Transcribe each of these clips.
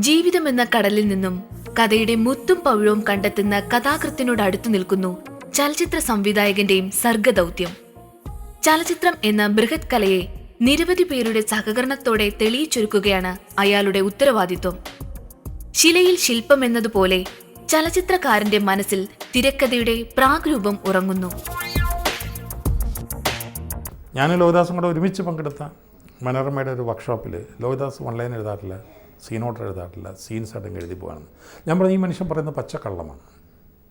ജീവിതമെന്ന കടലിൽ നിന്നും കഥയുടെ മുത്തും പവിഴവും കണ്ടെത്തുന്ന കഥാകൃത്തിനോട് അടുത്തു നിൽക്കുന്നു ചലച്ചിത്ര സംവിധായകന്റെയും സർഗദൗത്യം. ചലച്ചിത്രം എന്ന ബൃഹത് കലയെ നിരവധി പേരുടെ സഹകരണത്തോടെ തെളിയിച്ചൊരുക്കുകയാണ് അയാളുടെ ഉത്തരവാദിത്വം. ശിലയിൽ ശില്പം എന്നതുപോലെ ചലച്ചിത്രകാരന്റെ മനസ്സിൽ തിരക്കഥയുടെ പ്രാഗ്രൂപം ഉറങ്ങുന്നു. ഞാൻ ലോഹിദാസും കൂടെ ഒരുമിച്ച് പങ്കെടുത്ത മനോരമയുടെ ഒരു വർക്ക്ഷോപ്പിൽ ലോഹിദാസ് ഓൺലൈൻ എഴുതാറില്ല, സീനോട്ട് എഴുതാറില്ല, സീൻസ് ആയിട്ട് എഴുതി പോകാണെന്ന്. ഞാൻ പറഞ്ഞു, ഈ മനുഷ്യൻ പറയുന്നത് പച്ചക്കള്ളമാണ്.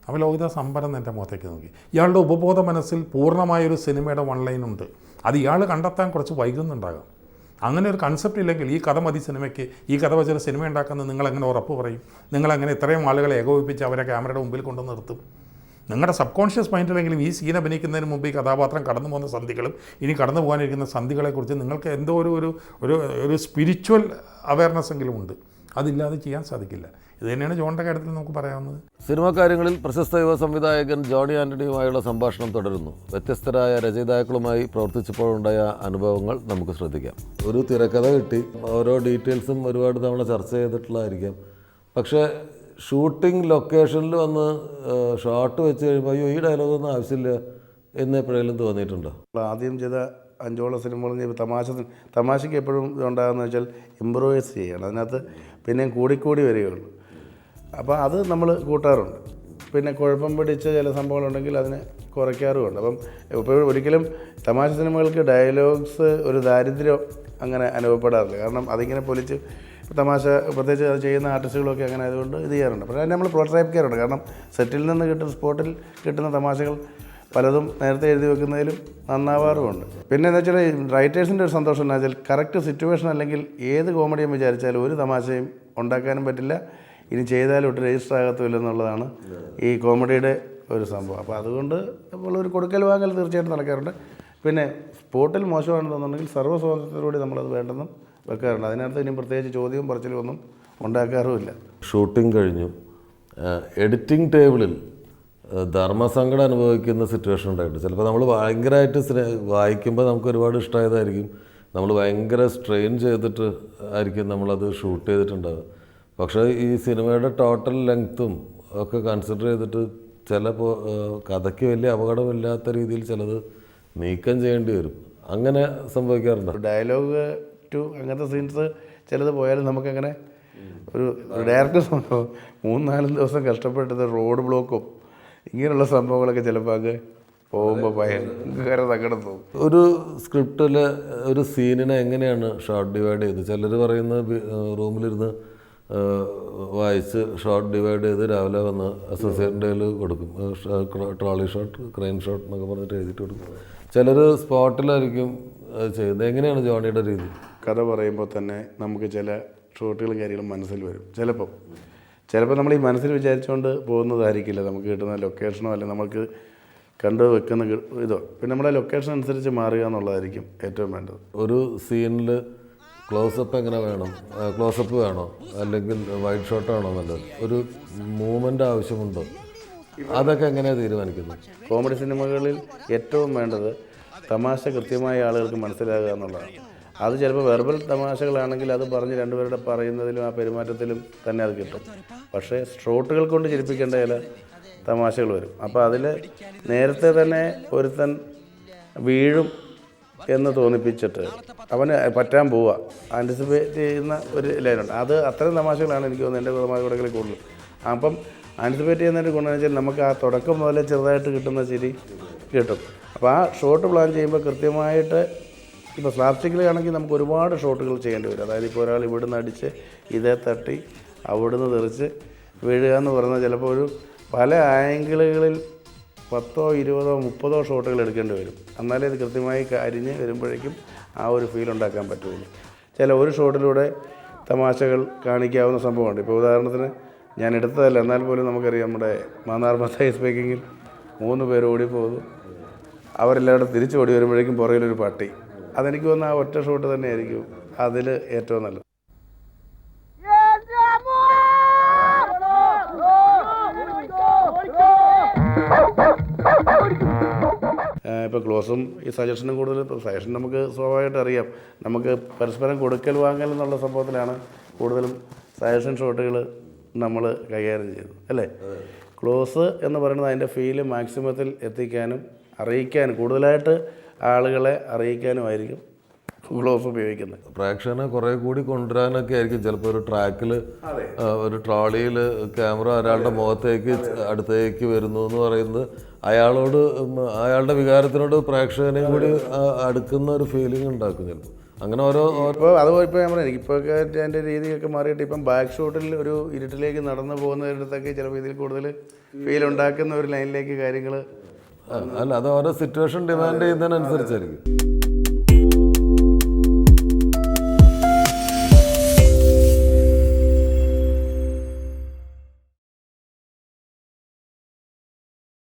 അപ്പോൾ ലോഹിദാസ് അമ്പരം എൻ്റെ മുഖത്തേക്ക് നോക്കി. ഇയാളുടെ ഉപബോധ മനസ്സിൽ പൂർണ്ണമായൊരു സിനിമയുടെ ഓൺലൈൻ ഉണ്ട്. അത് ഇയാൾ കണ്ടെത്താൻ കുറച്ച് വൈകുന്നുണ്ടാകാം. അങ്ങനെ ഒരു കൺസെപ്റ്റ് ഇല്ലെങ്കിൽ ഈ കഥ മതി സിനിമയ്ക്ക്, ഈ കഥ വെച്ചൊരു സിനിമ ഉണ്ടാക്കുന്നത് നിങ്ങളെങ്ങനെ ഉറപ്പ് പറയും? നിങ്ങളെങ്ങനെ ഇത്രയും ആളുകളെ ഏകോപിപ്പിച്ച് അവരെ ക്യാമറയുടെ മുമ്പിൽ കൊണ്ടു നിർത്തും? നിങ്ങളുടെ സബ് കോൺഷ്യസ് മൈൻഡിലെങ്കിലും ഈ സീൻ അഭിനയിക്കുന്നതിന് മുമ്പ് ഈ കഥാപാത്രം കടന്നു പോകുന്ന സന്ധികളും ഇനി കടന്നു പോകാനിരിക്കുന്ന സന്ധികളെക്കുറിച്ച് നിങ്ങൾക്ക് എന്തോ ഒരു സ്പിരിച്വൽ അവയർനെസ് എങ്കിലും ഉണ്ട്. അതില്ലാതെ ചെയ്യാൻ സാധിക്കില്ല. ഇത് തന്നെയാണ് ജോണിൻ്റെ കാര്യത്തിൽ നമുക്ക് പറയാവുന്നത്. സിനിമാ കാര്യങ്ങളിൽ പ്രശസ്ത യുവ സംവിധായകൻ ജോണി ആൻ്റണിയുമായുള്ള സംഭാഷണം തുടരുന്നു. വ്യത്യസ്തരായ രചയിതാക്കളുമായി പ്രവർത്തിച്ചപ്പോഴുണ്ടായ അനുഭവങ്ങൾ നമുക്ക് ശ്രദ്ധിക്കാം. ഒരു തിരക്കഥ കിട്ടി, ഓരോ ഡീറ്റെയിൽസും ഒരുപാട് തവണ ചർച്ച ചെയ്തിട്ടുള്ളതായിരിക്കാം. പക്ഷേ ഷൂട്ടിംഗ് ലൊക്കേഷനിൽ വന്ന് ഷോട്ട് വെച്ച് കഴിയുമ്പോൾ അയ്യോ ഈ ഡയലോഗൊന്നും ആവശ്യമില്ല എന്ന് എപ്പോഴെങ്കിലും തോന്നിയിട്ടുണ്ടോ? ആദ്യം ചെയ്ത 5ഓളം സിനിമകൾ തമാശയ്ക്ക് എപ്പോഴും ഇതുണ്ടാകുന്നത് വെച്ചാൽ ഇമ്പ്രൂവൈസ് ചെയ്യണം. അതിനകത്ത് പിന്നെയും കൂടിക്കൂടി വരികയുള്ളൂ. അപ്പോൾ അത് നമ്മൾ കൂട്ടാറുണ്ട്. പിന്നെ കുഴപ്പം പിടിച്ച ചില സംഭവങ്ങളുണ്ടെങ്കിൽ അതിനെ കുറയ്ക്കാറുമുണ്ട്. അപ്പം ഇപ്പോൾ ഒരിക്കലും തമാശ സിനിമകൾക്ക് ഡയലോഗ്സ് ഒരു ദാരിദ്ര്യം അങ്ങനെ അനുഭവപ്പെടാറില്ല. കാരണം അതിങ്ങനെ പൊലിച്ച് തമാശ പ്രത്യേകിച്ച് അത് ചെയ്യുന്ന ആർട്ടിസ്റ്റുകളൊക്കെ അങ്ങനെ ആയതുകൊണ്ട് ഇത് ചെയ്യാറുണ്ട്. പക്ഷേ നമ്മൾ പ്രോത്സാഹിപ്പിക്കാറുണ്ട്. കാരണം സെറ്റിൽ നിന്ന് കിട്ടുന്ന സ്പോട്ടിൽ കിട്ടുന്ന തമാശകൾ പലതും നേരത്തെ എഴുതി വെക്കുന്നതിലും നന്നാവാറുമുണ്ട്. പിന്നെ എന്താ വെച്ചാൽ റൈറ്റേഴ്സിൻ്റെ ഒരു സന്തോഷം എന്താ വെച്ചാൽ കറക്റ്റ് സിറ്റുവേഷൻ അല്ലെങ്കിൽ ഏത് കോമഡിയും വിചാരിച്ചാലും ഒരു തമാശയും ഉണ്ടാക്കാനും പറ്റില്ല, ഇനി ചെയ്താലും ഒട്ട് രജിസ്റ്റർ ആകത്തുമില്ല എന്നുള്ളതാണ് ഈ കോമഡിയുടെ ഒരു സംഭവം. അപ്പോൾ അതുകൊണ്ട് നമ്മളൊരു കൊടുക്കൽ വാങ്ങൽ തീർച്ചയായിട്ടും നടക്കാറുണ്ട്. പിന്നെ സ്പോട്ടിൽ മോശമാണെന്ന് തോന്നുന്നുണ്ടെങ്കിൽ സർവ്വസ്വാതന്ത്ര്യത്തോടെ നമ്മളത് വേണ്ടെന്നും വെക്കാറുണ്ട്. അതിനകത്ത് ഇനി പ്രത്യേകിച്ച് ചോദ്യവും പറച്ചിലും ഒന്നും ഉണ്ടാക്കാറുമില്ല. ഷൂട്ടിംഗ് കഴിഞ്ഞു, എഡിറ്റിംഗ് ടേബിളിൽ ധർമ്മസങ്കടം അനുഭവിക്കുന്ന സിറ്റുവേഷൻ ഉണ്ടായിട്ടുണ്ട്. ചിലപ്പോൾ നമ്മൾ ഭയങ്കരമായിട്ട് വായിക്കുമ്പോൾ നമുക്ക് ഒരുപാട് ഇഷ്ടമായതായിരിക്കും, നമ്മൾ ഭയങ്കര സ്ട്രെയിൻ ചെയ്തിട്ട് ആയിരിക്കും നമ്മളത് ഷൂട്ട് ചെയ്തിട്ടുണ്ടാവുക. പക്ഷേ ഈ സിനിമയുടെ ടോട്ടൽ ലെങ്ത്തും ഒക്കെ കൺസിഡർ ചെയ്തിട്ട് ചിലപ്പോൾ കഥയ്ക്ക് വലിയ അപകടമില്ലാത്ത രീതിയിൽ ചിലത് നീക്കം ചെയ്യേണ്ടി വരും. അങ്ങനെ സംഭവിക്കാറുണ്ട്. ഡയലോഗ് ടു അങ്ങനത്തെ സീൻസ് ചിലത് പോയാലും നമുക്കങ്ങനെ ഒരു ഡയറക്ടർ സംഭവം 3-4 ദിവസം കഷ്ടപ്പെട്ടത് റോഡ് ബ്ലോക്കും ഇങ്ങനെയുള്ള സംഭവങ്ങളൊക്കെ ചിലപ്പോൾ അങ്ങ് പോകുമ്പോൾ ഭയങ്കര സങ്കടം തോന്നും. ഒരു സ്ക്രിപ്റ്റിൽ ഒരു സീനിനെ എങ്ങനെയാണ് ഷോർട്ട് ഡിവൈഡ് ചെയ്ത്? ചിലർ പറയുന്നത് റൂമിലിരുന്ന് വായിച്ച് ഷോർട്ട് ഡിവൈഡ് ചെയ്ത് രാവിലെ വന്ന് അസോസിയേറ്റിൻ്റെ കയ്യിൽ കൊടുക്കും. ട്രോളി ഷോട്ട്, ക്രെയിൻ ഷോട്ട് എന്നൊക്കെ പറഞ്ഞിട്ട് എഴുതിയിട്ട് കൊടുക്കും. ചിലർ സ്പോട്ടിലായിരിക്കും ചെയ്യുന്നത്. എങ്ങനെയാണ് ജോണിയുടെ രീതി? കഥ പറയുമ്പോൾ തന്നെ നമുക്ക് ചില ഷോട്ടുകളും കാര്യങ്ങളും മനസ്സിൽ വരും. ചിലപ്പോൾ നമ്മൾ ഈ മനസ്സിൽ വിചാരിച്ചുകൊണ്ട് പോകുന്നതായിരിക്കില്ല നമുക്ക് കിട്ടുന്ന ലൊക്കേഷനോ അല്ലെങ്കിൽ നമുക്ക് കണ്ടു വെക്കുന്ന ഇതോ. പിന്നെ നമ്മളെ ലൊക്കേഷൻ അനുസരിച്ച് മാറുക എന്നുള്ളതായിരിക്കും ഏറ്റവും വേണ്ടത്. ഒരു സീനിൽ ക്ലോസപ്പ് എങ്ങനെ വേണം? ക്ലോസപ്പ് വേണോ അല്ലെങ്കിൽ വൈഡ് ഷോട്ട് ആണോ നല്ലത്? ഒരു മൂവ്മെൻ്റ് ആവശ്യമുണ്ടോ? അതൊക്കെ എങ്ങനെയാണ് തീരുമാനിക്കുന്നത്? കോമഡി സിനിമകളിൽ ഏറ്റവും വേണ്ടത് തമാശ കൃത്യമായ ആളുകൾക്ക് മനസ്സിലാകുക എന്നുള്ളതാണ്. അത് ചിലപ്പോൾ വെർബൽ തമാശകളാണെങ്കിൽ അത് പറഞ്ഞ് രണ്ടുപേരുടെ പറയുന്നതിലും ആ പെരുമാറ്റത്തിലും തന്നെ അത് കിട്ടും. പക്ഷേ ഷോട്ടുകൾ കൊണ്ട് ചിരിപ്പിക്കേണ്ട ചില തമാശകൾ വരും. അപ്പോൾ അതിൽ നേരത്തെ തന്നെ ഒരുത്തൻ വീഴും എന്ന് തോന്നിപ്പിച്ചിട്ട് അവന് പറ്റാൻ പോവുക ആൻറ്റിസിപ്പേറ്റ് ചെയ്യുന്ന ഒരു ലൈനുണ്ട്. അത് അത്തരം തമാശകളാണ് എനിക്ക് തോന്നുന്നത് എൻ്റെ കുടുംബങ്ങളിൽ കൂടുതലും. അപ്പം ആൻറ്റിസിപ്പേറ്റ് ചെയ്യുന്നതിൻ്റെ ഗുണമെന്ന് വെച്ചാൽ നമുക്ക് ആ തുടക്കം മുതലേ ചെറുതായിട്ട് കിട്ടുന്ന ചിരി കിട്ടും. അപ്പോൾ ആ ഷോട്ട് പ്ലാൻ ചെയ്യുമ്പോൾ കൃത്യമായിട്ട് ഇപ്പോൾ സ്ലാപ്സ്റ്റിക്കിലാണെങ്കിൽ നമുക്ക് ഒരുപാട് ഷോട്ടുകൾ ചെയ്യേണ്ടി വരും. അതായത് ഇപ്പോൾ ഒരാൾ ഇവിടുന്ന് അടിച്ച് ഇതേ തട്ടി അവിടുന്ന് തെറിച്ച് വീഴുക എന്ന് പറയുന്നത് ചിലപ്പോൾ ഒരു പല ആംഗിളുകളിൽ 10, 20, 30 ഷോട്ടുകൾ എടുക്കേണ്ടി വരും. എന്നാലേ ഇത് കൃത്യമായി അരിഞ്ഞ് വരുമ്പോഴേക്കും ആ ഒരു ഫീൽ ഉണ്ടാക്കാൻ പറ്റുള്ളൂ. ഒരു ഷോട്ടിലൂടെ തമാശകൾ കാണിക്കാവുന്ന സംഭവമുണ്ട്. ഇപ്പോൾ ഉദാഹരണത്തിന് ഞാൻ എടുത്തതല്ല, എന്നാൽ പോലും നമുക്കറിയാം നമ്മുടെ മാന്നാർ മത്തായി സ്പീക്കിങ്ങിൽ 3 പേര് ഓടിപ്പോകും. അവരെല്ലാവരും തിരിച്ച് ഓടി വരുമ്പോഴേക്കും പുറകിലൊരു പട്ടി. അതെനിക്ക് തോന്നുന്ന ആ ഒറ്റ ഷോട്ട് തന്നെയായിരിക്കും അതിൽ ഏറ്റവും നല്ലത്. ഇപ്പോൾ ക്ലോസും ഈ സജഷനും കൂടുതൽ സജഷൻ നമുക്ക് സ്വാഭാവികമായിട്ട് അറിയാം. നമുക്ക് പരസ്പരം കൊടുക്കൽ വാങ്ങൽ എന്നുള്ള സംഭവത്തിലാണ് കൂടുതലും സജഷൻ ഷോട്ടുകൾ നമ്മൾ കൈകാര്യം ചെയ്തു അല്ലേ? ക്ലോസ് എന്ന് പറയുന്നത് അതിൻ്റെ ഫീല് മാക്സിമത്തിൽ എത്തിക്കാനും അറിയിക്കാനും കൂടുതലായിട്ട് ആളുകളെ അറിയിക്കാനുമായിരിക്കും ക്ലോസ് ഉപയോഗിക്കുന്നത്. പ്രേക്ഷകനെ കുറേ കൂടി കൊണ്ടുവരാനൊക്കെ ആയിരിക്കും ചിലപ്പോൾ ഒരു ട്രാക്കിൽ ഒരു ട്രോളിയിൽ ക്യാമറ ഒരാളുടെ മുഖത്തേക്ക് അടുത്തേക്ക് വരുന്നു എന്ന് പറയുന്നത് അയാളോട് അയാളുടെ വികാരത്തിനോട് പ്രേക്ഷകനെയും കൂടി അടുക്കുന്ന ഒരു ഫീലിംഗ് ഉണ്ടാക്കും ചിലപ്പോൾ. അങ്ങനെ ഇപ്പോൾ അതുപോലെ ഇപ്പോൾ ഞാൻ പറയാം, എനിക്കിപ്പോൾ എൻ്റെ രീതിയൊക്കെ മാറിയിട്ട് ഇപ്പം ബാക്ക് ഷോട്ടിൽ ഒരു ഇരുട്ടിലേക്ക് നടന്നു പോകുന്നതിനടുത്തൊക്കെ ചിലപ്പോൾ ഇതിൽ കൂടുതൽ ഫീൽ ഉണ്ടാക്കുന്ന ഒരു ലൈനിലേക്ക് കാര്യങ്ങൾ അല്ല, അത് ഓരോ സിറ്റുവേഷൻ ഡിമാൻഡ് ചെയ്യുന്നതിനനുസരിച്ചായിരിക്കും.